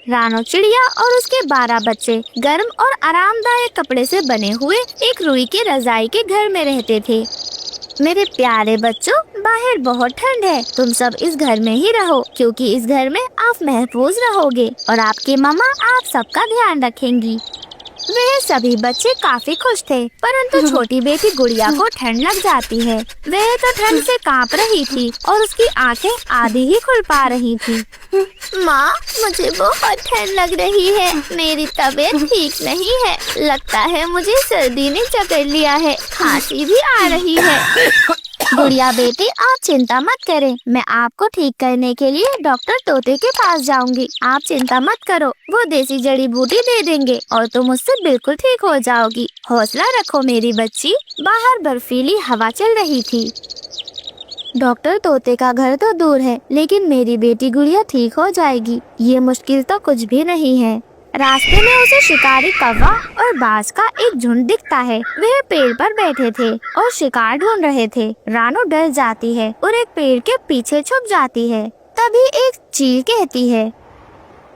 रानो चिड़िया और उसके 12 बच्चे गर्म और आरामदायक कपड़े से बने हुए एक रुई की रजाई के घर में रहते थे। मेरे प्यारे बच्चों, बाहर बहुत ठंड है। तुम सब इस घर में ही रहो, क्योंकि इस घर में आप महफूज रहोगे और आपकी मम्मा आप सबका ध्यान रखेंगी। वे सभी बच्चे काफी खुश थे, परंतु छोटी बेटी गुड़िया को ठंड लग जाती है। वह तो ठंड से कांप रही थी और उसकी आंखें आधी ही खुल पा रही थी। माँ, मुझे बहुत ठंड लग रही है। मेरी तबीयत ठीक नहीं है। लगता है मुझे सर्दी ने जकड़ लिया है। खांसी भी आ रही है। गुड़िया बेटी, आप चिंता मत करें। मैं आपको ठीक करने के लिए डॉक्टर तोते के पास जाऊंगी। आप चिंता मत करो, वो देसी जड़ी बूटी दे देंगे और तुम उससे बिल्कुल ठीक हो जाओगी। हौसला रखो मेरी बच्ची। बाहर बर्फीली हवा चल रही थी। डॉक्टर तोते का घर तो दूर है, लेकिन मेरी बेटी गुड़िया ठीक हो जाएगी। ये मुश्किल तो कुछ भी नहीं है। रास्ते में उसे शिकारी कौवा और बाज का एक झुंड दिखता है। वे पेड़ पर बैठे थे और शिकार ढूंढ रहे थे। रानो डर जाती है और एक पेड़ के पीछे छुप जाती है। तभी एक चील कहती है,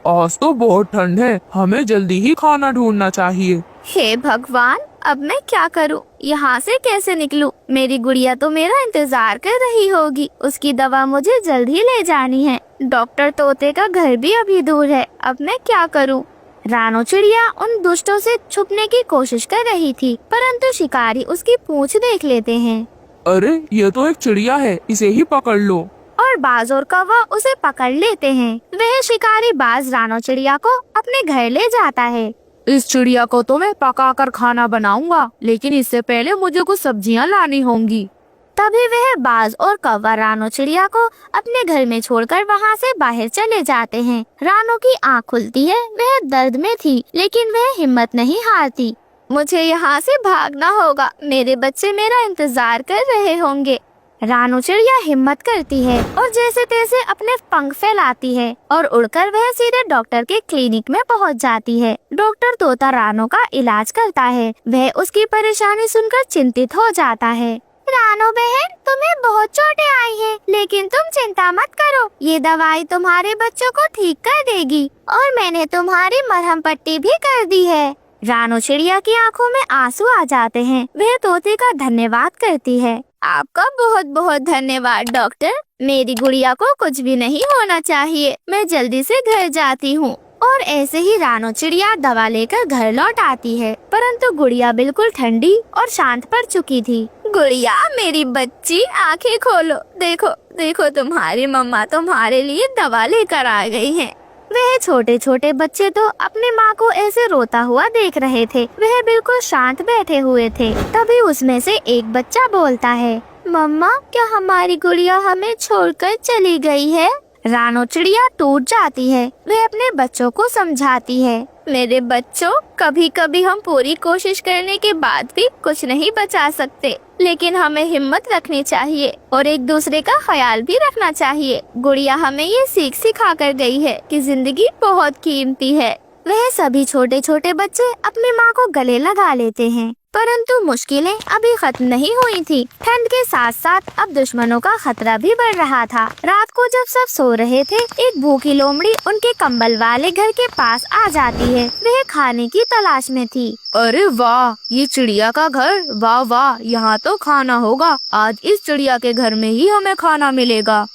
आज तो बहुत ठंड है, हमें जल्दी ही खाना ढूंढना चाहिए। हे भगवान, अब मैं क्या करूं? यहाँ से कैसे निकलूं? मेरी गुड़िया तो मेरा इंतजार कर रही होगी। उसकी दवा मुझे जल्द ही ले जानी है। डॉक्टर तोते का घर भी अभी दूर है। अब मैं क्या करूं? रानो चिड़िया उन दुष्टों से छुपने की कोशिश कर रही थी, परंतु शिकारी उसकी पूंछ देख लेते हैं। अरे, ये तो एक चिड़िया है, इसे ही पकड़ लो। और बाज और कौवा उसे पकड़ लेते हैं। वह शिकारी बाज रानो चिड़िया को अपने घर ले जाता है। इस चिड़िया को तो मैं पकाकर खाना बनाऊंगा, लेकिन इससे पहले मुझे कुछ सब्जियां लानी होंगी। तभी वह बाज और कौवा रानो चिड़िया को अपने घर में छोड़कर वहाँ से बाहर चले जाते हैं। रानो की आँख खुलती है। वह दर्द में थी, लेकिन वह हिम्मत नहीं हारती। मुझे यहाँ से भागना होगा। मेरे बच्चे मेरा इंतजार कर रहे होंगे। रानो चिड़िया हिम्मत करती है और जैसे तैसे अपने पंख फैलाती है और उड़कर वह सीधे डॉक्टर के क्लिनिक में पहुंच जाती है। डॉक्टर तोता रानो का इलाज करता है। वह उसकी परेशानी सुनकर चिंतित हो जाता है। रानो बहन, तुम्हें बहुत चोटें आई हैं, लेकिन तुम चिंता मत करो। ये दवाई तुम्हारे बच्चों को ठीक कर देगी और मैंने तुम्हारी मरहम पट्टी भी कर दी है। रानो चिड़िया की आंखों में आंसू आ जाते हैं। वह तोते का धन्यवाद करती है। आपका बहुत बहुत धन्यवाद डॉक्टर। मेरी गुड़िया को कुछ भी नहीं होना चाहिए। मैं जल्दी से घर जाती हूँ। और ऐसे ही रानो चिड़िया दवा लेकर घर लौट आती है, परंतु गुड़िया बिल्कुल ठंडी और शांत पड़ चुकी थी। गुड़िया, मेरी बच्ची, आंखें खोलो। देखो देखो, तुम्हारी मम्मा तुम्हारे लिए दवा लेकर आ गई हैं। वह छोटे छोटे बच्चे तो अपनी माँ को ऐसे रोता हुआ देख रहे थे। वह बिल्कुल शांत बैठे हुए थे। तभी उसमें से एक बच्चा बोलता है, मम्मा, क्या हमारी गुड़िया हमें छोड़कर चली गई है? रानो चिड़िया टूट जाती है। वह अपने बच्चों को समझाती है, मेरे बच्चों, कभी कभी हम पूरी कोशिश करने के बाद भी कुछ नहीं बचा सकते, लेकिन हमें हिम्मत रखनी चाहिए और एक दूसरे का ख्याल भी रखना चाहिए। गुड़िया हमें ये सीख सिखा कर गई है कि जिंदगी बहुत कीमती है। वह सभी छोटे छोटे बच्चे अपनी माँ को गले लगा लेते हैं, परंतु मुश्किलें अभी खत्म नहीं हुई थी। ठंड के साथ साथ अब दुश्मनों का खतरा भी बढ़ रहा था। रात को जब सब सो रहे थे, एक भूखी लोमड़ी उनके कंबल वाले घर के पास आ जाती है। वह खाने की तलाश में थी। अरे वाह, ये चिड़िया का घर, वाह वाह, यहाँ तो खाना होगा। आज इस चिड़िया के घर में ही हमें खाना मिलेगा।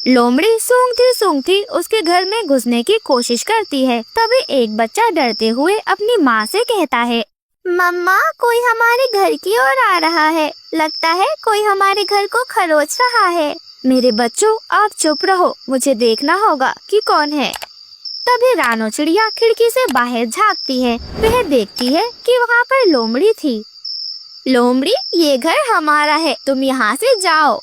लोमड़ी सूंघती उसके घर में घुसने की कोशिश करती है। तभी एक बच्चा डरते हुए अपनी माँ से कहता है, मम्मा, कोई हमारे घर की ओर आ रहा है। लगता है कोई हमारे घर को खरोच रहा है। मेरे बच्चों, आप चुप रहो, मुझे देखना होगा कि कौन है। तभी रानो चिड़िया खिड़की से बाहर झांकती है। वह देखती है कि वहाँ पर लोमड़ी थी। लोमड़ी, ये घर हमारा है, तुम यहाँ से जाओ।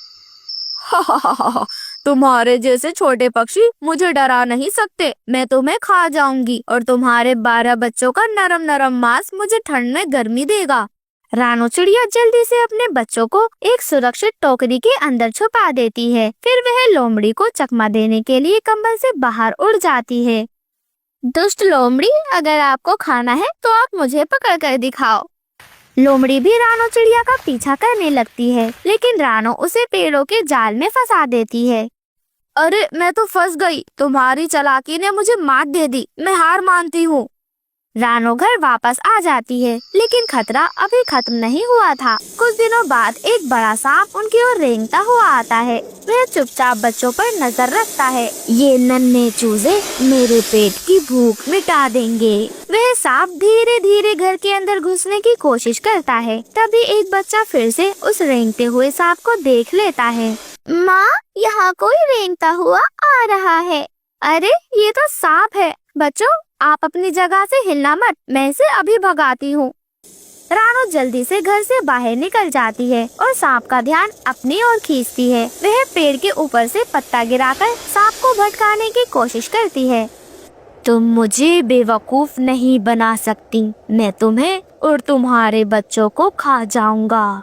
तुम्हारे जैसे छोटे पक्षी मुझे डरा नहीं सकते। मैं तुम्हें खा जाऊंगी और तुम्हारे 12 बच्चों का नरम नरम मांस मुझे ठंड में गर्मी देगा। रानो चिड़िया जल्दी से अपने बच्चों को एक सुरक्षित टोकरी के अंदर छुपा देती है। फिर वह लोमड़ी को चकमा देने के लिए कंबल से बाहर उड़ जाती है। दुष्ट लोमड़ी, अगर आपको खाना है तो आप मुझे पकड़ कर दिखाओ। लोमड़ी भी रानो चिड़िया का पीछा करने लगती है, लेकिन रानो उसे पेड़ों के जाल में फंसा देती है। अरे मैं तो फंस गई, तुम्हारी चालाकी ने मुझे मात दे दी, मैं हार मानती हूँ। रानो घर वापस आ जाती है, लेकिन खतरा अभी खत्म नहीं हुआ था। कुछ दिनों बाद एक बड़ा सांप उनकी ओर रेंगता हुआ आता है। वह चुपचाप बच्चों पर नजर रखता है। ये नन्हे चूजे मेरे पेट की भूख मिटा देंगे। वह सांप धीरे धीरे घर के अंदर घुसने की कोशिश करता है। तभी एक बच्चा फिर से उस रेंगते हुए सांप को देख लेता है। माँ, यहाँ कोई रेंगता हुआ आ रहा है। अरे ये तो सांप है। बच्चों, आप अपनी जगह से हिलना मत, मैं इसे अभी भगाती हूँ। रानो जल्दी से घर से बाहर निकल जाती है और सांप का ध्यान अपनी ओर खींचती है। वह पेड़ के ऊपर से पत्ता गिराकर सांप को भटकाने की कोशिश करती है। तुम मुझे बेवकूफ नहीं बना सकती, मैं तुम्हें और तुम्हारे बच्चों को खा जाऊंगा।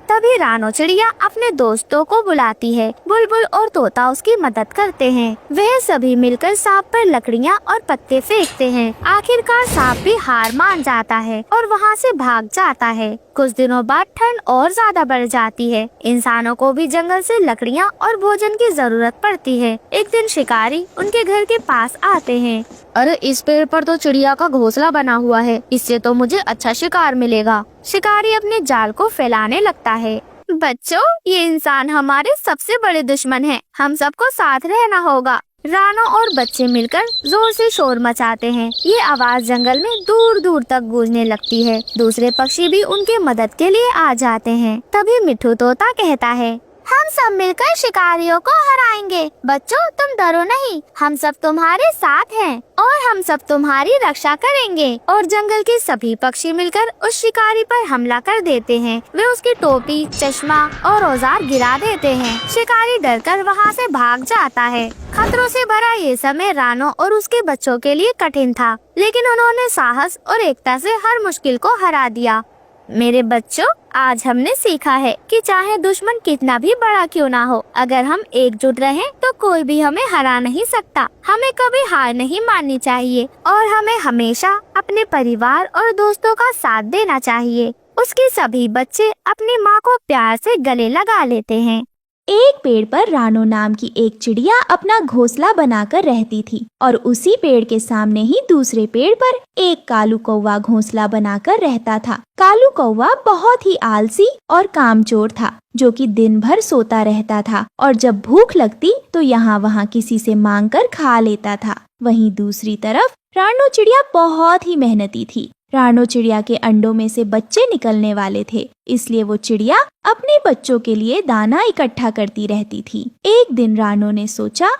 तभी रानो चिड़िया अपने दोस्तों को बुलाती है। बुलबुल और तोता उसकी मदद करते हैं। वह सभी मिलकर सांप पर लकड़ियाँ और पत्ते फेंकते हैं। आखिरकार सांप भी हार मान जाता है और वहाँ से भाग जाता है। कुछ दिनों बाद ठंड और ज्यादा बढ़ जाती है। इंसानों को भी जंगल से लकड़ियाँ और भोजन की जरूरत पड़ती है। एक दिन शिकारी उनके घर के पास आते हैं। अरे इस पेड़ पर तो चिड़िया का घोंसला बना हुआ है, इससे तो मुझे अच्छा शिकार मिलेगा। शिकारी अपने जाल को फैलाने लगता है। बच्चों, ये इंसान हमारे सबसे बड़े दुश्मन हैं, हम सबको साथ रहना होगा। रानो और बच्चे मिलकर जोर से शोर मचाते हैं। ये आवाज जंगल में दूर दूर तक गूंजने लगती है। दूसरे पक्षी भी उनके मदद के लिए आ जाते हैं। तभी मिट्ठू तोता कहता है, हम सब मिलकर शिकारियों को हराएंगे। बच्चों, तुम डरो नहीं, हम सब तुम्हारे साथ हैं और हम सब तुम्हारी रक्षा करेंगे। और जंगल के सभी पक्षी मिलकर उस शिकारी पर हमला कर देते हैं। वे उसकी टोपी, चश्मा और औजार गिरा देते हैं। शिकारी डरकर वहाँ से भाग जाता है। खतरों से भरा ये समय रानो और उसके बच्चों के लिए कठिन था, लेकिन उन्होंने साहस और एकता से हर मुश्किल को हरा दिया। मेरे बच्चों, आज हमने सीखा है कि चाहे दुश्मन कितना भी बड़ा क्यों ना हो, अगर हम एकजुट रहें तो कोई भी हमें हरा नहीं सकता। हमें कभी हार नहीं माननी चाहिए और हमें हमेशा अपने परिवार और दोस्तों का साथ देना चाहिए। उसके सभी बच्चे अपनी माँ को प्यार से गले लगा लेते हैं। एक पेड़ पर रानो नाम की एक चिड़िया अपना घोंसला बनाकर रहती थी और उसी पेड़ के सामने ही दूसरे पेड़ पर एक कालू कौवा घोंसला बनाकर रहता था। कालू कौवा बहुत ही आलसी और कामचोर था, जो कि दिन भर सोता रहता था और जब भूख लगती तो यहाँ वहाँ किसी से मांगकर खा लेता था। वहीं दूसरी तरफ रानो चिड़िया बहुत ही मेहनती थी। रानो चिड़िया के अंडों में से बच्चे निकलने वाले थे, इसलिए वो चिड़िया अपने बच्चों के लिए दाना इकट्ठा करती रहती थी। एक दिन रानो ने सोचा,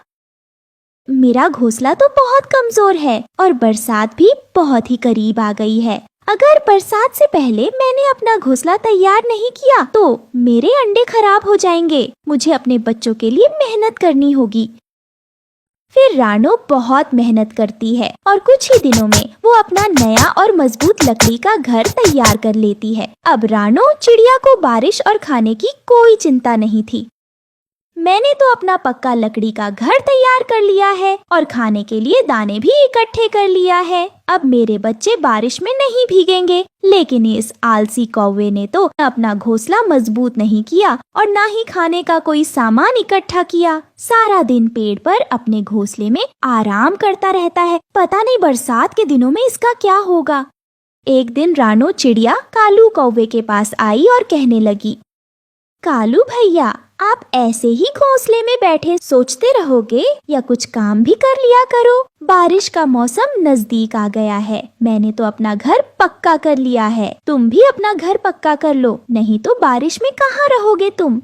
मेरा घोंसला तो बहुत कमजोर है और बरसात भी बहुत ही करीब आ गई है। अगर बरसात से पहले मैंने अपना घोंसला तैयार नहीं किया तो मेरे अंडे खराब हो जाएंगे। मुझे अपने बच्चों के लिए मेहनत करनी होगी। फिर रानो बहुत मेहनत करती है और कुछ ही दिनों में वो अपना नया और मजबूत लकड़ी का घर तैयार कर लेती है। अब रानो चिड़िया को बारिश और खाने की कोई चिंता नहीं थी। मैंने तो अपना पक्का लकड़ी का घर तैयार कर लिया है और खाने के लिए दाने भी इकट्ठे कर लिया है। अब मेरे बच्चे बारिश में नहीं भीगेंगे। लेकिन इस आलसी कौवे ने तो अपना घोंसला मजबूत नहीं किया और ना ही खाने का कोई सामान इकट्ठा किया। सारा दिन पेड़ पर अपने घोंसले में आराम करता रहता है। पता नहीं बरसात के दिनों में इसका क्या होगा। एक दिन रानो चिड़िया कालू कौवे के पास आई और कहने लगी, कालू भैया, आप ऐसे ही घोंसले में बैठे सोचते रहोगे या कुछ काम भी कर लिया करो। बारिश का मौसम नजदीक आ गया है। मैंने तो अपना घर पक्का कर लिया है। तुम भी अपना घर पक्का कर लो, नहीं तो बारिश में कहाँ रहोगे तुम।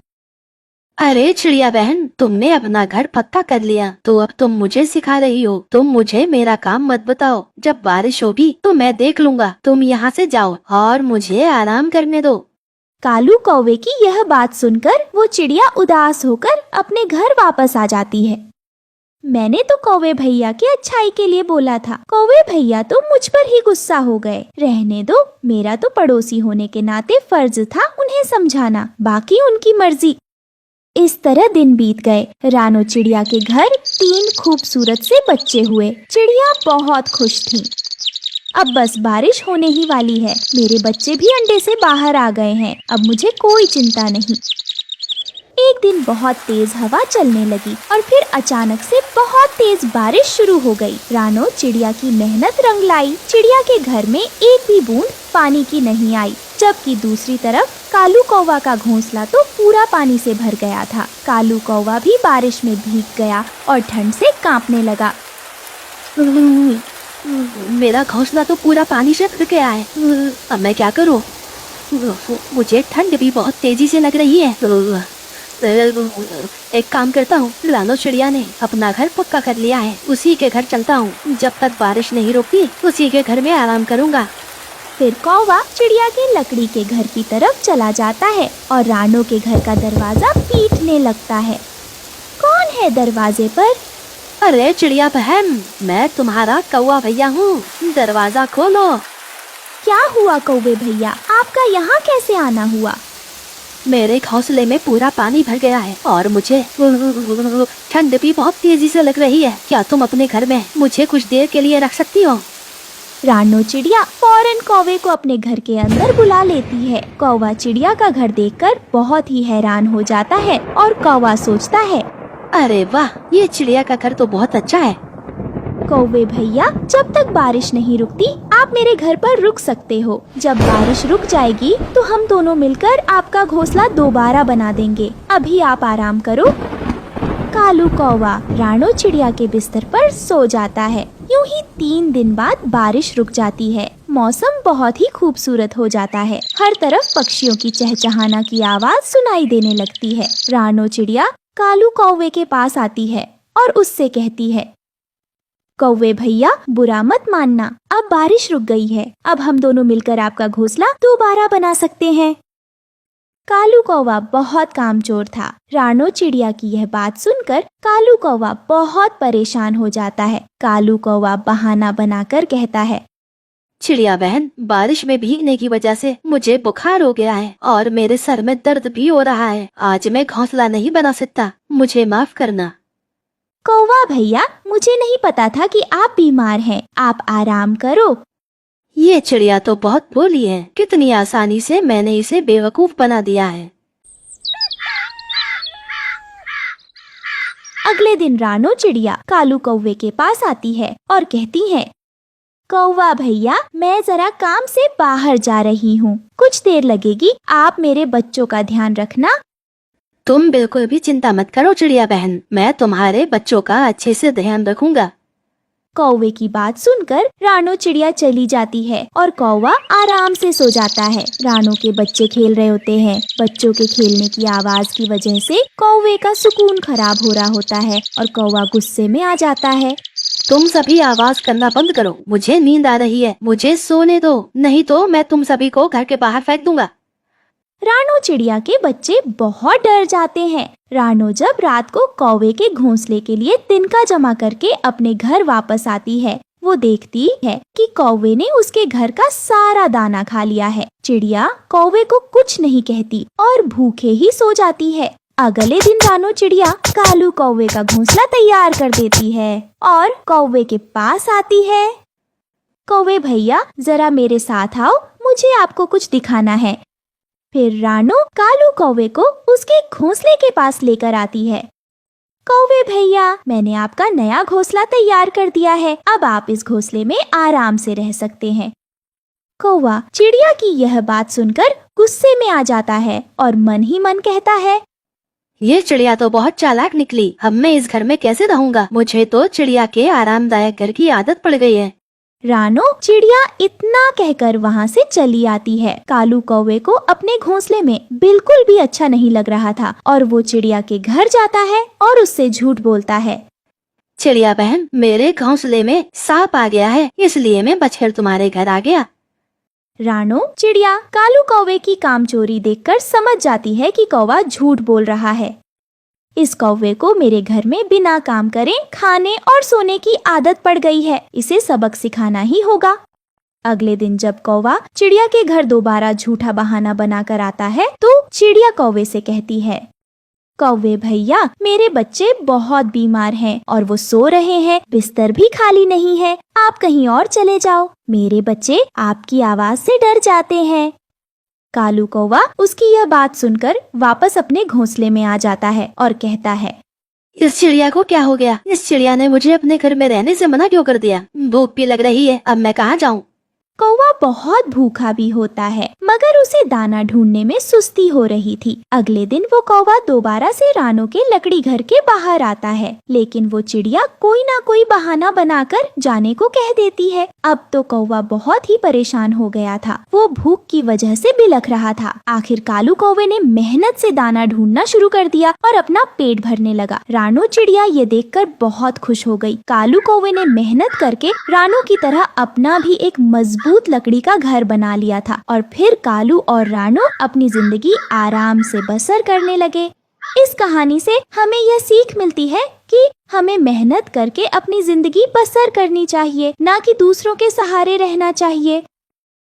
अरे चिड़िया बहन, तुमने अपना घर पक्का कर लिया तो अब तुम मुझे सिखा रही हो। तुम मुझे मेरा काम मत बताओ। जब बारिश होगी तो मैं देख लूंगा। तुम यहाँ से जाओ और मुझे आराम करने दो। कालू कौवे की यह बात सुनकर वो चिड़िया उदास होकर अपने घर वापस आ जाती है। मैंने तो कौवे भैया की अच्छाई के लिए बोला था। कौवे भैया तो मुझ पर ही गुस्सा हो गए। रहने दो, मेरा तो पड़ोसी होने के नाते फर्ज था उन्हें समझाना, बाकी उनकी मर्जी। इस तरह दिन बीत गए। रानो चिड़िया के घर 3 खूबसूरत से बच्चे हुए। चिड़िया बहुत खुश थी। अब बस बारिश होने ही वाली है। मेरे बच्चे भी अंडे से बाहर आ गए हैं। अब मुझे कोई चिंता नहीं। एक दिन बहुत तेज हवा चलने लगी और फिर अचानक से बहुत तेज बारिश शुरू हो गई। रानो चिड़िया की मेहनत रंग लाई। चिड़िया के घर में एक भी बूंद पानी की नहीं आई, जबकि दूसरी तरफ कालू कौवा का घोंसला तो पूरा पानी से भर गया था। कालू कौवा भी बारिश में भीग गया और ठंड से कांपने लगा। मेरा घोंसला तो पूरा पानी से भर गया है। अब मैं क्या करूं? मुझे ठंड भी बहुत तेजी से लग रही है। एक काम करता हूँ, रानो चिड़िया ने अपना घर पक्का कर लिया है, उसी के घर चलता हूँ। जब तक बारिश नहीं रुकती उसी के घर में आराम करूँगा। फिर कौवा चिड़िया के लकड़ी के घर की तरफ चला जाता है और रानो के घर का दरवाजा पीटने लगता है। कौन है दरवाजे पर? अरे चिड़िया बहन, मैं तुम्हारा कौवा भैया हूँ, दरवाजा खोलो। क्या हुआ कौवे भैया, आपका यहाँ कैसे आना हुआ? मेरे घोंसले में पूरा पानी भर गया है और मुझे ठंड भी बहुत तेजी से लग रही है। क्या तुम अपने घर में मुझे कुछ देर के लिए रख सकती हो? रानो चिड़िया फौरन कौवे को अपने घर के अंदर बुला लेती है। कौवा चिड़िया का घर देखकर बहुत ही हैरान हो जाता है और कौवा सोचता है, अरे वाह, ये चिड़िया का घर तो बहुत अच्छा है। कौवे भैया, जब तक बारिश नहीं रुकती आप मेरे घर पर रुक सकते हो। जब बारिश रुक जाएगी तो हम दोनों मिलकर आपका घोंसला दोबारा बना देंगे। अभी आप आराम करो। कालू कौवा रानो चिड़िया के बिस्तर पर सो जाता है। यूं ही 3 दिन बाद बारिश रुक जाती है। मौसम बहुत ही खूबसूरत हो जाता है। हर तरफ पक्षियों की चहचहाना की आवाज सुनाई देने लगती है। रानो चिड़िया कालू कौवे के पास आती है और उससे कहती है, कौवे भैया, बुरा मत मानना, अब बारिश रुक गई है। अब हम दोनों मिलकर आपका घोंसला दोबारा बना सकते हैं। कालू कौवा बहुत कामचोर था। रानो चिड़िया की यह बात सुनकर कालू कौवा बहुत परेशान हो जाता है। कालू कौवा बहाना बनाकर कहता है, चिड़िया बहन, बारिश में भीगने की वजह से मुझे बुखार हो गया है और मेरे सर में दर्द भी हो रहा है। आज मैं घोंसला नहीं बना सकता, मुझे माफ करना। कौवा भैया, मुझे नहीं पता था कि आप बीमार हैं। आप आराम करो। ये चिड़िया तो बहुत भोली है, कितनी आसानी से मैंने इसे बेवकूफ बना दिया है। अगले दिन रानो चिड़िया कालू कौवे के पास आती है और कहती है, कौवा भैया, मैं जरा काम से बाहर जा रही हूँ, कुछ देर लगेगी। आप मेरे बच्चों का ध्यान रखना। तुम बिल्कुल भी चिंता मत करो चिड़िया बहन, मैं तुम्हारे बच्चों का अच्छे से ध्यान रखूंगा। कौवे की बात सुनकर रानो चिड़िया चली जाती है और कौवा आराम से सो जाता है। रानो के बच्चे खेल रहे होते हैं। बच्चों के खेलने की आवाज की वजह से कौवे का सुकून खराब हो रहा होता है और कौवा गुस्से में आ जाता है। तुम सभी आवाज करना बंद करो, मुझे नींद आ रही है, मुझे सोने दो, नहीं तो मैं तुम सभी को घर के बाहर फेंक दूंगा। रानो चिड़िया के बच्चे बहुत डर जाते हैं। रानो जब रात को कौवे के घोंसले के लिए तिनका जमा करके अपने घर वापस आती है, वो देखती है कि कौवे ने उसके घर का सारा दाना खा लिया है। चिड़िया कौवे को कुछ नहीं कहती और भूखे ही सो जाती है। अगले दिन रानो चिड़िया कालू कौवे का घोंसला तैयार कर देती है और कौवे के पास आती है। कौवे भैया, जरा मेरे साथ आओ, मुझे आपको कुछ दिखाना है। फिर रानो कालू कौवे को उसके घोंसले के पास लेकर आती है। कौवे भैया, मैंने आपका नया घोंसला तैयार कर दिया है, अब आप इस घोंसले में आराम से रह सकते हैं। कौवा चिड़िया की यह बात सुनकर गुस्से में आ जाता है और मन ही मन कहता है, ये चिड़िया तो बहुत चालाक निकली, अब मैं इस घर में कैसे रहूंगा? मुझे तो चिड़िया के आरामदायक घर की आदत पड़ गई है। रानो चिड़िया इतना कहकर वहाँ से चली आती है। कालू कौवे को अपने घोंसले में बिल्कुल भी अच्छा नहीं लग रहा था और वो चिड़िया के घर जाता है और उससे झूठ बोलता है, चिड़िया बहन, मेरे घोंसले में सांप आ गया है, इसलिए मैं बचकर तुम्हारे घर आ गया। रानो चिड़िया कालू कौवे की कामचोरी देखकर समझ जाती है कि कौवा झूठ बोल रहा है। इस कौवे को मेरे घर में बिना काम करे खाने और सोने की आदत पड़ गई है, इसे सबक सिखाना ही होगा। अगले दिन जब कौवा चिड़िया के घर दोबारा झूठा बहाना बनाकर आता है तो चिड़िया कौवे से कहती है, कौवे भैया, मेरे बच्चे बहुत बीमार हैं और वो सो रहे हैं, बिस्तर भी खाली नहीं है, आप कहीं और चले जाओ। मेरे बच्चे आपकी आवाज से डर जाते हैं। कालू कौवा उसकी यह बात सुनकर वापस अपने घोंसले में आ जाता है और कहता है, इस चिड़िया को क्या हो गया? इस चिड़िया ने मुझे अपने घर में रहने से मना क्यों कर दिया? भूख भी लग रही है, अब मैं कहाँ जाऊँ? कौवा बहुत भूखा भी होता है, मगर उसे दाना ढूंढने में सुस्ती हो रही थी। अगले दिन वो कौवा दोबारा से रानो के लकड़ी घर के बाहर आता है, लेकिन वो चिड़िया कोई ना कोई बहाना बनाकर जाने को कह देती है। अब तो कौवा बहुत ही परेशान हो गया था। वो भूख की वजह से बिलख रहा था। आखिर कालू कौवे ने मेहनत से दाना ढूंढना शुरू कर दिया और अपना पेट भरने लगा। रानो चिड़िया ये देखकर बहुत खुश हो गई। कालू कौवे ने मेहनत करके रानो की तरह अपना भी एक मजबूत लकड़ी का घर बना लिया था और फिर कालू और रानो अपनी जिंदगी आराम से बसर करने लगे। इस कहानी से हमें यह सीख मिलती है कि हमें मेहनत करके अपनी जिंदगी बसर करनी चाहिए, ना कि दूसरों के सहारे रहना चाहिए।